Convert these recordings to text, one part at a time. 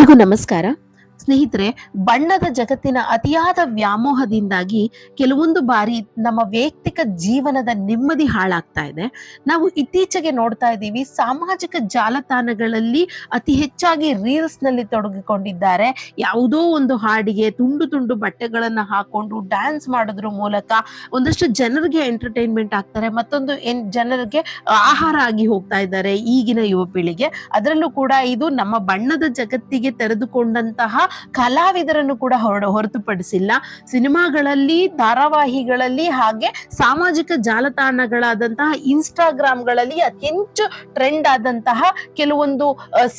ಎಲ್ರಿಗೂ ನಮಸ್ಕಾರ. ಸ್ನೇಹಿತರೆ, ಬಣ್ಣದ ಜಗತ್ತಿನ ಅತಿಯಾದ ವ್ಯಾಮೋಹದಿಂದಾಗಿ ಕೆಲವೊಂದು ಬಾರಿ ನಮ್ಮ ವೈಯಕ್ತಿಕ ಜೀವನದ ನೆಮ್ಮದಿ ಹಾಳಾಗ್ತಾ ಇದೆ. ನಾವು ಇತ್ತೀಚೆಗೆ ನೋಡ್ತಾ ಇದ್ದೀವಿ, ಸಾಮಾಜಿಕ ಜಾಲತಾಣಗಳಲ್ಲಿ ಅತಿ ಹೆಚ್ಚಾಗಿ ರೀಲ್ಸ್ ನಲ್ಲಿ ತೊಡಗಿಕೊಂಡಿದ್ದಾರೆ. ಯಾವುದೋ ಒಂದು ಹಾಡಿಗೆ ತುಂಡು ತುಂಡು ಬಟ್ಟೆಗಳನ್ನ ಹಾಕೊಂಡು ಡ್ಯಾನ್ಸ್ ಮಾಡೋದ್ರ ಮೂಲಕ ಒಂದಷ್ಟು ಜನರಿಗೆ ಎಂಟರ್ಟೈನ್ಮೆಂಟ್ ಆಗ್ತಾರೆ, ಮತ್ತೊಂದು ಜನರಿಗೆ ಆಹಾರ ಆಗಿ ಹೋಗ್ತಾ ಇದ್ದಾರೆ ಈಗಿನ ಯುವ ಪೀಳಿಗೆ. ಅದರಲ್ಲೂ ಕೂಡ ಇದು ನಮ್ಮ ಬಣ್ಣದ ಜಗತ್ತಿಗೆ ತೆರೆದುಕೊಂಡಂತಹ ಕಲಾವಿದರನ್ನು ಕೂಡ ಹೊರತುಪಡಿಸಿಲ್ಲ. ಸಿನಿಮಾಗಳಲ್ಲಿ, ಧಾರಾವಾಹಿಗಳಲ್ಲಿ, ಹಾಗೆ ಸಾಮಾಜಿಕ ಜಾಲತಾಣಗಳಾದಂತಹ ಇನ್ಸ್ಟಾಗ್ರಾಮ್ಗಳಲ್ಲಿ ಅತಿ ಹೆಚ್ಚು ಟ್ರೆಂಡ್ ಆದಂತಹ ಕೆಲವೊಂದು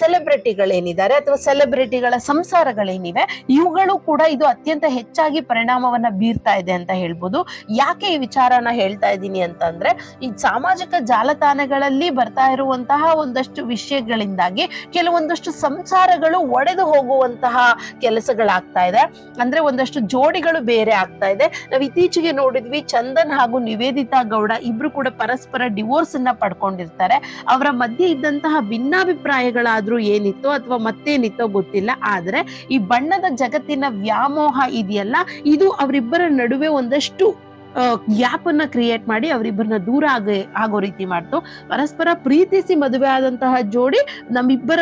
ಸೆಲೆಬ್ರಿಟಿಗಳೇನಿದ್ದಾರೆ ಅಥವಾ ಸೆಲೆಬ್ರಿಟಿಗಳ ಸಂಸಾರಗಳೇನಿವೆ, ಇವುಗಳು ಕೂಡ ಇದು ಅತ್ಯಂತ ಹೆಚ್ಚಾಗಿ ಪರಿಣಾಮವನ್ನ ಬೀರ್ತಾ ಇದೆ ಅಂತ ಹೇಳ್ಬೋದು. ಯಾಕೆ ಈ ವಿಚಾರನ ಹೇಳ್ತಾ ಇದ್ದೀನಿ ಅಂತಂದ್ರೆ, ಈ ಸಾಮಾಜಿಕ ಜಾಲತಾಣಗಳಲ್ಲಿ ಬರ್ತಾ ಇರುವಂತಹ ಒಂದಷ್ಟು ವಿಷಯಗಳಿಂದಾಗಿ ಕೆಲವೊಂದಷ್ಟು ಸಂಸಾರಗಳು ಒಡೆದು ಹೋಗುವಂತಹ ಕೆಲಸಗಳಾಗ್ತಾ ಇದೆ. ಅಂದ್ರೆ ಒಂದಷ್ಟು ಜೋಡಿಗಳು ಬೇರೆ ಆಗ್ತಾ ಇದೆ. ನಾವು ಇತ್ತೀಚೆಗೆ ನೋಡಿದ್ವಿ, ಚಂದನ್ ಹಾಗೂ ನಿವೇದಿತಾ ಗೌಡ ಇಬ್ರು ಕೂಡ ಪರಸ್ಪರ ಡಿವೋರ್ಸ್ ಅನ್ನ ಪಡ್ಕೊಂಡಿರ್ತಾರೆ. ಅವರ ಮಧ್ಯೆ ಇದ್ದಂತಹ ಭಿನ್ನಾಭಿಪ್ರಾಯಗಳಾದ್ರೂ ಏನಿತ್ತೋ ಅಥವಾ ಮತ್ತೇನಿತ್ತೋ ಗೊತ್ತಿಲ್ಲ, ಆದ್ರೆ ಈ ಬಣ್ಣದ ಜಗತ್ತಿನ ವ್ಯಾಮೋಹ ಇದೆಯಲ್ಲ, ಇದು ಅವರಿಬ್ಬರ ನಡುವೆ ಒಂದಷ್ಟು ಗ್ಯಾಪ್ ಅನ್ನ ಕ್ರಿಯೇಟ್ ಮಾಡಿ ಅವರಿಬ್ಬರನ್ನ ದೂರ ಆಗೋ ರೀತಿ ಮಾಡ್ತು. ಪರಸ್ಪರ ಪ್ರೀತಿಸಿ ಮದುವೆ ಆದಂತಹ ಜೋಡಿ ನಮ್ಮಿಬ್ಬರ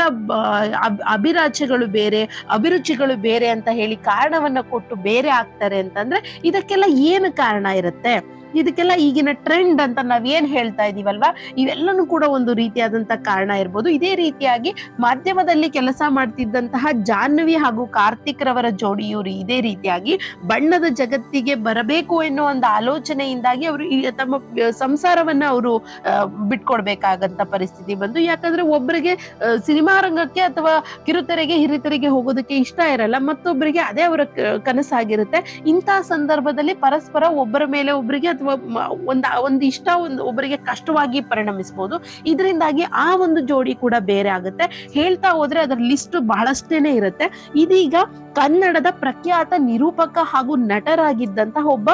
ಅಭಿಲಾಷೆಗಳು ಬೇರೆ, ಅಭಿರುಚಿಗಳು ಬೇರೆ ಅಂತ ಹೇಳಿ ಕಾರಣವನ್ನ ಕೊಟ್ಟು ಬೇರೆ ಆಗ್ತಾರೆ ಅಂತಂದ್ರೆ ಇದಕ್ಕೆಲ್ಲ ಏನು ಕಾರಣ ಇರುತ್ತೆ? ಇದಕ್ಕೆಲ್ಲ ಈಗಿನ ಟ್ರೆಂಡ್ ಅಂತ ನಾವೇನ್ ಹೇಳ್ತಾ ಇದೀವಲ್ವಾ, ಇವೆಲ್ಲನೂ ಕೂಡ ಒಂದು ರೀತಿಯಾದಂತಹ ಕಾರಣ ಇರ್ಬೋದು. ಇದೇ ರೀತಿಯಾಗಿ ಮಾಧ್ಯಮದಲ್ಲಿ ಕೆಲಸ ಮಾಡ್ತಿದ್ದಂತಹ ಜಾಹ್ನವಿ ಹಾಗೂ ಕಾರ್ತಿಕ್ ರವರ ಜೋಡಿ, ಇವರು ಇದೇ ರೀತಿಯಾಗಿ ಬಣ್ಣದ ಜಗತ್ತಿಗೆ ಬರಬೇಕು ಎನ್ನುವ ಒಂದು ಆಲೋಚನೆಯಿಂದಾಗಿ ಅವರು ತಮ್ಮ ಸಂಸಾರವನ್ನ ಅವರು ಬಿಟ್ಕೊಡ್ಬೇಕಾಗಂತ ಪರಿಸ್ಥಿತಿ ಬಂತು. ಯಾಕಂದ್ರೆ ಒಬ್ಬರಿಗೆ ಸಿನಿಮಾ ರಂಗಕ್ಕೆ ಅಥವಾ ಕಿರುತೆರೆಗೆ, ಹಿರಿತೆರೆಗೆ ಹೋಗೋದಕ್ಕೆ ಇಷ್ಟ ಇರಲ್ಲ, ಮತ್ತೊಬ್ಬರಿಗೆ ಅದೇ ಅವರ ಕನಸಾಗಿರುತ್ತೆ. ಇಂತಹ ಸಂದರ್ಭದಲ್ಲಿ ಪರಸ್ಪರ ಒಬ್ಬರ ಮೇಲೆ ಒಬ್ಬರಿಗೆ ಅಥವಾ ಒಂದು ಇಷ್ಟ ಒಬ್ಬರಿಗೆ ಕಷ್ಟವಾಗಿ ಪರಿಣಮಿಸಬಹುದು. ಇದರಿಂದಾಗಿ ಆ ಒಂದು ಜೋಡಿ ಕೂಡ ಬೇರೆ ಆಗುತ್ತೆ. ಹೇಳ್ತಾ ಹೋದ್ರೆ ಅದರ ಲಿಸ್ಟ್ ಬಹಳಷ್ಟೇನೆ ಇರುತ್ತೆ. ಇದೀಗ ಕನ್ನಡದ ಪ್ರಖ್ಯಾತ ನಿರೂಪಕ ಹಾಗೂ ನಟರಾಗಿದ್ದಂತಹ ಒಬ್ಬ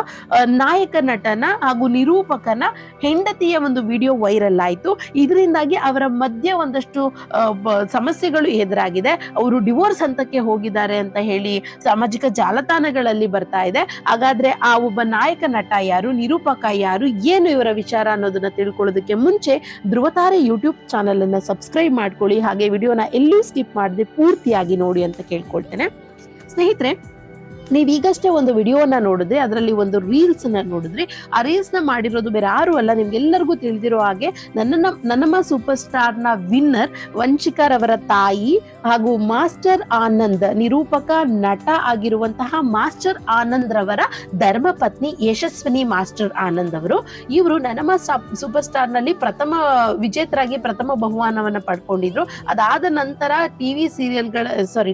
ನಾಯಕ ನಟನ ಹಾಗೂ ನಿರೂಪಕನ ಹೆಂಡತಿಯ ಒಂದು ವಿಡಿಯೋ ವೈರಲ್ ಆಯ್ತು. ಇದರಿಂದಾಗಿ ಅವರ ಮಧ್ಯೆ ಒಂದಷ್ಟು ಸಮಸ್ಯೆಗಳು ಎದುರಾಗಿದೆ. ಅವರು ಡಿವೋರ್ಸ್ ಹಂತಕ್ಕೆ ಹೋಗಿದ್ದಾರೆ ಅಂತ ಹೇಳಿ ಸಾಮಾಜಿಕ ಜಾಲತಾಣಗಳಲ್ಲಿ ಬರ್ತಾ ಇದೆ. ಹಾಗಾದ್ರೆ ಆ ಒಬ್ಬ ನಾಯಕ ನಟ ಯಾರು, ನಿರೂಪಕ ಯಾರು, ಏನು ಇವರ ವಿಚಾರ ಅನ್ನೋದನ್ನ ತಿಳ್ಕೊಳ್ಳೋದಕ್ಕೆ ಮುಂಚೆ ಧ್ರುವತಾರೆ ಯೂಟ್ಯೂಬ್ ಚಾನಲ್ ಅನ್ನ ಸಬ್ಸ್ಕ್ರೈಬ್ ಮಾಡ್ಕೊಳ್ಳಿ. ಹಾಗೆ ವಿಡಿಯೋನ ಎಲ್ಲೂ ಸ್ಕಿಪ್ ಮಾಡದೆ ಪೂರ್ತಿಯಾಗಿ ನೋಡಿ ಅಂತ ಕೇಳ್ಕೊಳ್ತೇನೆ. ಸ್ನೇಹಿತರೆ, ನೀವೀಗಷ್ಟೇ ಒಂದು ವಿಡಿಯೋನ ನೋಡಿದ್ರೆ, ಅದರಲ್ಲಿ ಒಂದು ರೀಲ್ಸ್ ನ ನೋಡಿದ್ರಿ. ಆ ರೀಲ್ಸ್ ನ ಮಾಡಿರೋದು ಬೇರೆ ಯಾರು ಅಲ್ಲ, ನಿಮ್ಗೆಲ್ಲರಿಗೂ ತಿಳಿದಿರೋ ಹಾಗೆ ನನ್ನಮ್ಮ ಸೂಪರ್ ಸ್ಟಾರ್ ನ ವಿನ್ನರ್ ವಂಚಿಕರವರ ತಾಯಿ ಹಾಗೂ ಮಾಸ್ಟರ್ ಆನಂದ್, ನಿರೂಪಕ ನಟ ಆಗಿರುವಂತಹ ಮಾಸ್ಟರ್ ಆನಂದ್ ರವರ ಧರ್ಮಪತ್ನಿ ಯಶಸ್ವಿನಿ ಮಾಸ್ಟರ್ ಆನಂದ್ ಅವರು. ಇವರು ನನ್ನಮ್ಮ ಸೂಪರ್ ಸ್ಟಾರ್ ನಲ್ಲಿ ವಿಜೇತರಾಗಿ ಪ್ರಥಮ ಬಹುಮಾನವನ್ನ ಪಡ್ಕೊಂಡಿದ್ರು. ಅದಾದ ನಂತರ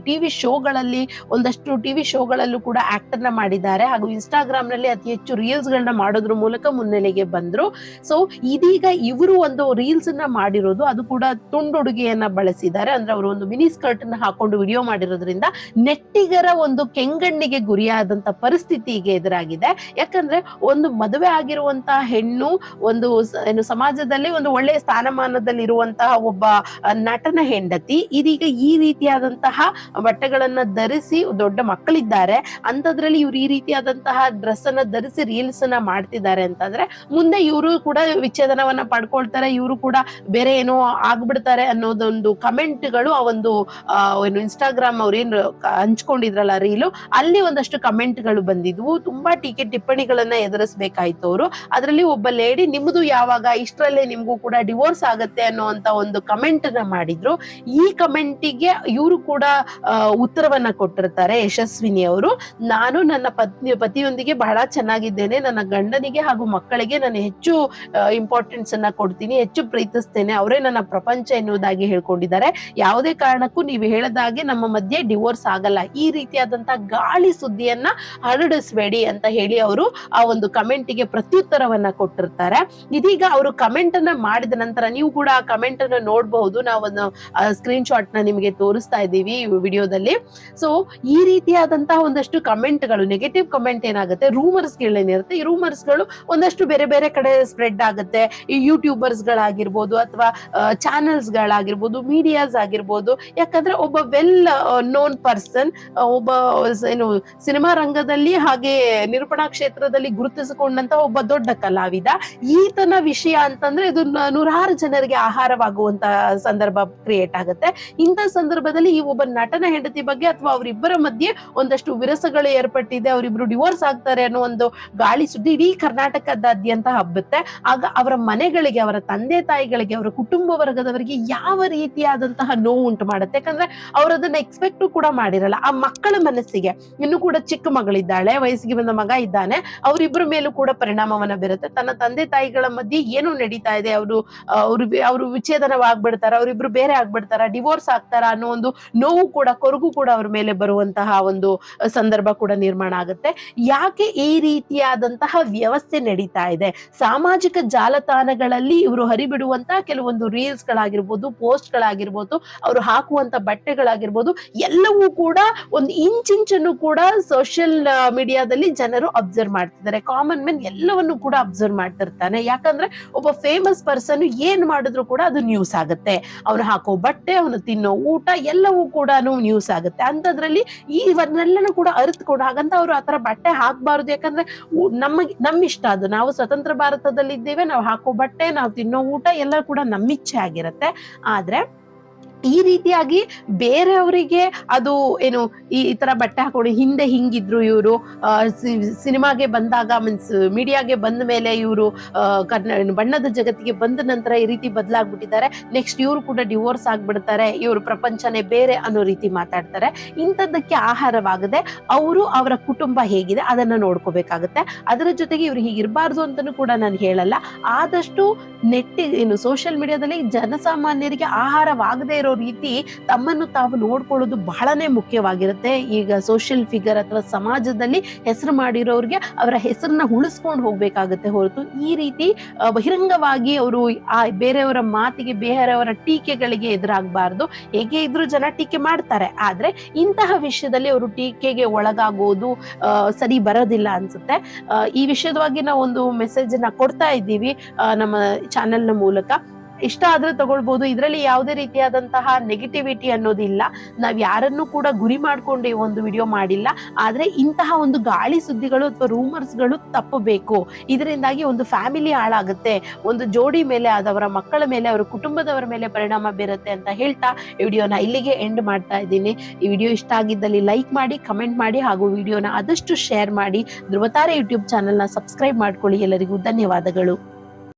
ಟಿವಿ ಶೋಗಳಲ್ಲಿ, ಒಂದಷ್ಟು ಟಿವಿ ಶೋಗಳಲ್ಲೂ ಕೂಡ ಆಕ್ಟರ್ ನ ಮಾಡಿದ್ದಾರೆ ಹಾಗೂ ಇನ್ಸ್ಟಾಗ್ರಾಮ್ ನಲ್ಲಿ ಅತಿ ಹೆಚ್ಚು ರೀಲ್ಸ್ ಗಳನ್ನ ಮಾಡೋದ್ರ ಮೂಲಕ ಮುನ್ನೆಲೆಗೆ ಬಂದ್ರು. ಸೊ ಇದೀಗ ಇವರು ಒಂದು ರೀಲ್ಸ್ ಅನ್ನ ಮಾಡಿರೋದು, ಅದು ಕೂಡ ತುಂಡುಡುಗೆಯನ್ನ ಬಳಸಿದ್ದಾರೆ. ಅಂದ್ರೆ ಅವರು ಒಂದು ಮಿನಿ ಸ್ಕರ್ಟ್ ಅನ್ನ ಹಾಕೊಂಡು ವಿಡಿಯೋ ಮಾಡಿರೋದ್ರಿಂದ ನೆಟ್ಟಿಗರ ಒಂದು ಕೆಂಗಣ್ಣಿಗೆ ಗುರಿಯಾದಂತ ಪರಿಸ್ಥಿತಿ ಈಗ ಎದುರಾಗಿದೆ. ಯಾಕಂದ್ರೆ ಒಂದು ಮದುವೆ ಆಗಿರುವಂತಹ ಹೆಣ್ಣು, ಒಂದು ಸಮಾಜದಲ್ಲಿ ಒಂದು ಒಳ್ಳೆಯ ಸ್ಥಾನಮಾನದಲ್ಲಿ ಇರುವಂತಹ ಒಬ್ಬ ನಟನ ಹೆಂಡತಿ ಇದೀಗ ಈ ರೀತಿಯಾದಂತಹ ಬಟ್ಟೆಗಳನ್ನ ಧರಿಸಿ, ದೊಡ್ಡ ಮಕ್ಕಳಿದ್ದಾರೆ ಅಂತದ್ರಲ್ಲಿ ಇವ್ರು ಈ ರೀತಿಯಾದಂತಹ ಡ್ರೆಸ್ ಅನ್ನ ಧರಿಸಿ ರೀಲ್ಸ್ ಅನ್ನ ಮಾಡ್ತಿದ್ದಾರೆ ಅಂತಂದ್ರೆ ಮುಂದೆ ಇವರು ಕೂಡ ವಿಚ್ಛೇದನವನ್ನ ಪಡ್ಕೊಳ್ತಾರೆ, ಇವರು ಕೂಡ ಬೇರೆ ಏನೋ ಆಗ್ಬಿಡ್ತಾರೆ ಅನ್ನೋದೊಂದು ಕಮೆಂಟ್ಗಳು ಆ ಒಂದು ಇನ್ಸ್ಟಾಗ್ರಾಮ್ ಅವ್ರೇನು ಹಂಚ್ಕೊಂಡಿದ್ರಲ್ಲ ರೀಲು, ಅಲ್ಲಿ ಒಂದಷ್ಟು ಕಮೆಂಟ್ಗಳು ಬಂದಿದ್ವು. ತುಂಬಾ ಟೀಕೆ ಟಿಪ್ಪಣಿಗಳನ್ನ ಎದುರಿಸಬೇಕಾಯ್ತು ಅವರು. ಅದರಲ್ಲಿ ಒಬ್ಬ ಲೇಡಿ, ನಿಮ್ದು ಯಾವಾಗ, ಇಷ್ಟರಲ್ಲೇ ನಿಮ್ಗೂ ಕೂಡ ಡಿವೋರ್ಸ್ ಆಗತ್ತೆ ಅನ್ನುವಂತ ಒಂದು ಕಮೆಂಟ್ ನ ಮಾಡಿದ್ರು. ಈ ಕಮೆಂಟಿಗೆ ಇವರು ಕೂಡ ಉತ್ತರವನ್ನ ಕೊಟ್ಟಿರ್ತಾರೆ, ಯಶಸ್ವಿನಿ ಅವರು. ನಾನು ನನ್ನ ಪತಿಯೊಂದಿಗೆ ಬಹಳ ಚೆನ್ನಾಗಿದ್ದೇನೆ, ನನ್ನ ಗಂಡನಿಗೆ ಹಾಗೂ ಮಕ್ಕಳಿಗೆ ನಾನು ಹೆಚ್ಚು ಇಂಪಾರ್ಟೆನ್ಸ್ ಅನ್ನ ಕೊಡ್ತೀನಿ, ಹೆಚ್ಚು ಪ್ರೀತಿಸ್ತೇನೆ, ಅವರೇ ನನ್ನ ಪ್ರಪಂಚ ಎನ್ನುವುದಾಗಿ ಹೇಳ್ಕೊಂಡಿದ್ದಾರೆ. ಯಾವುದೇ ಕಾರಣಕ್ಕೂ ನೀವು ಹೇಳದಾಗೆ ನಮ್ಮ ಮಧ್ಯೆ ಡಿವೋರ್ಸ್ ಆಗಲ್ಲ, ಈ ರೀತಿಯಾದಂತಹ ಗಾಳಿ ಸುದ್ದಿಯನ್ನ ಹರಡಿಸಬೇಡಿ ಅಂತ ಹೇಳಿ ಅವರು ಆ ಒಂದು ಕಮೆಂಟಿಗೆ ಪ್ರತ್ಯುತ್ತರವನ್ನ ಕೊಟ್ಟಿರ್ತಾರೆ. ಇದೀಗ ಅವರು ಕಮೆಂಟ್ ಅನ್ನ ಮಾಡಿದ ನಂತರ ನೀವು ಕೂಡ ಆ ಕಮೆಂಟ್ ಅನ್ನ ನೋಡಬಹುದು. ನಾವೊಂದು ಸ್ಕ್ರೀನ್ ಶಾಟ್ ನ ನಿಮಗೆ ತೋರಿಸ್ತಾ ಇದ್ದೀವಿ ವಿಡಿಯೋದಲ್ಲಿ. ಸೊ ಈ ರೀತಿಯಾದಂತಹ ಒಂದಷ್ಟು ಒಂದಷ್ಟು ಕಮೆಂಟ್ಗಳು, ನೆಗೆಟಿವ್ ಕಮೆಂಟ್ ಏನಾಗುತ್ತೆ, ರೂಮರ್ಸ್ಗಳೇನಿರುತ್ತೆ, ಈ ರೂಮರ್ಸ್ಗಳು ಒಂದಷ್ಟು ಬೇರೆ ಬೇರೆ ಕಡೆ ಸ್ಪ್ರೆಡ್ ಆಗುತ್ತೆ. ಈ ಯೂಟ್ಯೂಬರ್ಸ್ ಗಳಾಗಿರ್ಬೋದು ಅಥವಾ ಚಾನೆಲ್ಸ್ ಗಳಾಗಿರ್ಬೋದು, ಮೀಡಿಯಾಸ್ ಆಗಿರ್ಬೋದು. ಯಾಕಂದ್ರೆ ಒಬ್ಬ ವೆಲ್ ನೋನ್ ಪರ್ಸನ್, ಒಬ್ಬ ಏನು ಸಿನಿಮಾ ರಂಗದಲ್ಲಿ ಹಾಗೆ ನಿರೂಪಣಾ ಕ್ಷೇತ್ರದಲ್ಲಿ ಗುರುತಿಸಿಕೊಂಡಂತ ಒಬ್ಬ ದೊಡ್ಡ ಕಲಾವಿದ, ಈತನ ವಿಷಯ ಅಂತಂದ್ರೆ ಇದು ನೂರಾರು ಜನರಿಗೆ ಆಹಾರವಾಗುವಂತ ಸಂದರ್ಭ ಕ್ರಿಯೇಟ್ ಆಗುತ್ತೆ. ಇಂಥ ಸಂದರ್ಭದಲ್ಲಿ ಈ ಒಬ್ಬ ನಟನ ಹೆಂಡತಿ ಬಗ್ಗೆ ಅಥವಾ ಅವರಿಬ್ಬರ ಮಧ್ಯೆ ಒಂದಷ್ಟು ವಿರಸಗಳು ಏರ್ಪಟ್ಟಿದೆ, ಅವರಿಬ್ರು ಡಿವೋರ್ಸ್ ಆಗ್ತಾರೆ ಅನ್ನೋ ಒಂದು ಗಾಳಿ ಸುದ್ದಿ ಇಡೀ ಕರ್ನಾಟಕದಾದ್ಯಂತ ಹಬ್ಬುತ್ತೆ. ಆಗ ಅವರ ಮನೆಗಳಿಗೆ, ಅವರ ತಂದೆ ತಾಯಿಗಳಿಗೆ, ಅವರ ಕುಟುಂಬ ವರ್ಗದವರಿಗೆ ಯಾವ ರೀತಿಯಾದಂತಹ ನೋವು ಉಂಟು ಮಾಡುತ್ತೆ. ಯಾಕಂದ್ರೆ ಅವ್ರು ಅದನ್ನ ಎಕ್ಸ್ಪೆಕ್ಟ್ ಕೂಡ ಮಾಡಿರಲ್ಲ. ಆ ಮಕ್ಕಳ ಮನಸ್ಸಿಗೆ, ಇನ್ನು ಕೂಡ ಚಿಕ್ಕ ಮಗಳಿದ್ದಾಳೆ, ವಯಸ್ಸಿಗೆ ಬಂದ ಮಗ ಇದ್ದಾನೆ, ಅವರಿಬ್ಬರ ಮೇಲೂ ಕೂಡ ಪರಿಣಾಮವನ್ನ ಬೀರುತ್ತೆ. ತನ್ನ ತಂದೆ ತಾಯಿಗಳ ಮಧ್ಯೆ ಏನು ನಡೀತಾ ಇದೆ, ಅವರು ವಿಚ್ಛೇದನವಾಗ್ಬಿಡ್ತಾರ, ಅವರಿಬ್ರು ಬೇರೆ ಆಗ್ಬಿಡ್ತಾರ, ಡಿವೋರ್ಸ್ ಆಗ್ತಾರ ಅನ್ನೋ ಒಂದು ನೋವು ಕೂಡ, ಕೊರಗು ಕೂಡ ಅವ್ರ ಮೇಲೆ ಬರುವಂತಹ ಒಂದು ಸಂದರ್ಭ ಕೂಡ ನಿರ್ಮಾಣ ಆಗುತ್ತೆ. ಯಾಕೆ ಈ ರೀತಿಯಾದಂತಹ ವ್ಯವಸ್ಥೆ ನಡೀತಾ ಇದೆ? ಸಾಮಾಜಿಕ ಜಾಲತಾಣಗಳಲ್ಲಿ ಇವರು ಹರಿಬಿಡುವಂತಹ ಕೆಲವೊಂದು ರೀಲ್ಸ್ ಗಳಾಗಿರ್ಬೋದು, ಪೋಸ್ಟ್ ಗಳಾಗಿರ್ಬೋದು, ಅವರು ಹಾಕುವಂತ ಬಟ್ಟೆಗಳಾಗಿರ್ಬೋದು, ಎಲ್ಲವೂ ಕೂಡ ಒಂದು ಇಂಚಿಂಚನ್ನು ಕೂಡ ಸೋಷಿಯಲ್ ಮೀಡಿಯಾದಲ್ಲಿ ಜನರು ಅಬ್ಸರ್ವ್ ಮಾಡ್ತಿದ್ದಾರೆ. ಕಾಮನ್ ಮೆನ್ ಎಲ್ಲವನ್ನು ಕೂಡ ಅಬ್ಸರ್ವ್ ಮಾಡ್ತಿರ್ತಾನೆ. ಯಾಕಂದ್ರೆ ಒಬ್ಬ ಫೇಮಸ್ ಪರ್ಸನ್ ಏನ್ ಮಾಡಿದ್ರು ಕೂಡ ಅದು ನ್ಯೂಸ್ ಆಗುತ್ತೆ. ಅವನು ಹಾಕೋ ಬಟ್ಟೆ, ಅವನು ತಿನ್ನೋ ಊಟ ಎಲ್ಲವೂ ಕೂಡ ನ್ಯೂಸ್ ಆಗುತ್ತೆ. ಅಂತದ್ರಲ್ಲಿ ಇವನ್ನೆಲ್ಲನೂ ಕೂಡ ಅರಿತುಕೊಂಡು, ಹಾಗಂತ ಅವರು ಆತರ ಬಟ್ಟೆ ಹಾಕಬಾರದು. ಯಾಕಂದ್ರೆ ನಮ್ಮಿಷ್ಟ ಅದು. ನಾವು ಸ್ವತಂತ್ರ ಭಾರತದಲ್ಲಿ ಇದ್ದೇವೆ, ನಾವು ಹಾಕೋ ಬಟ್ಟೆ, ನಾವು ತಿನ್ನೋ ಊಟ ಎಲ್ಲ ಕೂಡ ನಮ್ಮಿಚ್ಛೆ ಆಗಿರುತ್ತೆ. ಆದ್ರೆ ಈ ರೀತಿಯಾಗಿ ಬೇರೆಯವರಿಗೆ ಅದು ಏನು ಈ ತರ ಬಟ್ಟೆ ಹಾಕೊಂಡು, ಹಿಂದೆ ಹಿಂಗಿದ್ರು ಇವರು, ಸಿನಿಮಾಗೆ ಬಂದಾಗ ಮೀನ್ಸ್ ಮೀಡಿಯಾಗೆ ಬಂದ ಮೇಲೆ ಇವರು ಬಣ್ಣದ ಜಗತ್ತಿಗೆ ಬಂದ ನಂತರ ಈ ರೀತಿ ಬದಲಾಗ್ಬಿಟ್ಟಿದ್ದಾರೆ, ನೆಕ್ಸ್ಟ್ ಇವರು ಕೂಡ ಡಿವೋರ್ಸ್ ಆಗ್ಬಿಡ್ತಾರೆ, ಇವರು ಪ್ರಪಂಚನೇ ಬೇರೆ ಅನ್ನೋ ರೀತಿ ಮಾತಾಡ್ತಾರೆ. ಇಂಥದ್ದಕ್ಕೆ ಆಹಾರವಾಗದೆ ಅವರು ಅವರ ಕುಟುಂಬ ಹೇಗಿದೆ ಅದನ್ನ ನೋಡ್ಕೋಬೇಕಾಗತ್ತೆ. ಅದರ ಜೊತೆಗೆ ಇವ್ರು ಹೀಗಿರಬಾರ್ದು ಅಂತಾನೂ ಕೂಡ ನಾನು ಹೇಳಲ್ಲ. ಆದಷ್ಟು ಸೋಷಿಯಲ್ ಮೀಡಿಯಾದಲ್ಲಿ ಜನಸಾಮಾನ್ಯರಿಗೆ ಆಹಾರವಾಗದೆ ಇರೋ ರೀತಿ ತಮ್ಮನ್ನು ತಾವು ನೋಡ್ಕೊಳ್ಳೋದು ಬಹಳನೇ ಮುಖ್ಯವಾಗಿರುತ್ತೆ. ಈಗ ಸೋಷಿಯಲ್ ಫಿಗರ್ ಅಥವಾ ಸಮಾಜದಲ್ಲಿ ಹೆಸರು ಮಾಡಿರೋರಿಗೆ ಅವರ ಹೆಸರನ್ನ ಉಳಿಸ್ಕೊಂಡು ಹೋಗ್ಬೇಕಾಗತ್ತೆ ಹೊರತು ಈ ರೀತಿ ಬಹಿರಂಗವಾಗಿ ಅವರು ಬೇರೆಯವರ ಮಾತಿಗೆ, ಬೇರೆಯವರ ಟೀಕೆಗಳಿಗೆ ಎದುರಾಗಬಾರ್ದು. ಹೇಗೆ ಇದ್ರು ಜನ ಟೀಕೆ ಮಾಡ್ತಾರೆ, ಆದ್ರೆ ಇಂತಹ ವಿಷಯದಲ್ಲಿ ಅವರು ಟೀಕೆಗೆ ಒಳಗಾಗೋದು ಸರಿ ಬರೋದಿಲ್ಲ ಅನ್ಸುತ್ತೆ. ಈ ವಿಷಯವಾಗಿ ನಾವು ಒಂದು ಮೆಸೇಜ್ ಅನ್ನ ಕೊಡ್ತಾ ಇದ್ದೀವಿ ನಮ್ಮ ಚಾನೆಲ್ನ ಮೂಲಕ. ಇಷ್ಟ ಆದ್ರೆ ತಗೊಳ್ಬಹುದು. ಇದರಲ್ಲಿ ಯಾವುದೇ ರೀತಿಯಾದಂತಹ ನೆಗೆಟಿವಿಟಿ ಅನ್ನೋದಿಲ್ಲ. ನಾವ್ ಯಾರನ್ನು ಕೂಡ ಗುರಿ ಮಾಡ್ಕೊಂಡು ಈ ಒಂದು ವಿಡಿಯೋ ಮಾಡಿಲ್ಲ. ಆದ್ರೆ ಇಂತಹ ಒಂದು ಗಾಳಿ ಸುದ್ದಿಗಳು ಅಥವಾ ರೂಮರ್ಸ್ಗಳು ತಪ್ಪಬೇಕು. ಇದರಿಂದಾಗಿ ಒಂದು ಫ್ಯಾಮಿಲಿ ಹಾಳಾಗುತ್ತೆ, ಒಂದು ಜೋಡಿ ಮೇಲೆ, ಅದವರ ಮಕ್ಕಳ ಮೇಲೆ, ಅವರ ಕುಟುಂಬದವರ ಮೇಲೆ ಪರಿಣಾಮ ಬೀರುತ್ತೆ ಅಂತ ಹೇಳ್ತಾ ವಿಡಿಯೋನ ಇಲ್ಲಿಗೆ ಎಂಡ್ ಮಾಡ್ತಾ ಇದ್ದೀನಿ. ಈ ವಿಡಿಯೋ ಇಷ್ಟ ಆಗಿದ್ದಲ್ಲಿ ಲೈಕ್ ಮಾಡಿ, ಕಮೆಂಟ್ ಮಾಡಿ, ಹಾಗೂ ವಿಡಿಯೋನ ಆದಷ್ಟು ಶೇರ್ ಮಾಡಿ. ಧ್ರುವತಾರೆ ಯೂಟ್ಯೂಬ್ ಚಾನೆಲ್ನ ಸಬ್ಸ್ಕ್ರೈಬ್ ಮಾಡ್ಕೊಳ್ಳಿ. ಎಲ್ಲರಿಗೂ ಧನ್ಯವಾದಗಳು.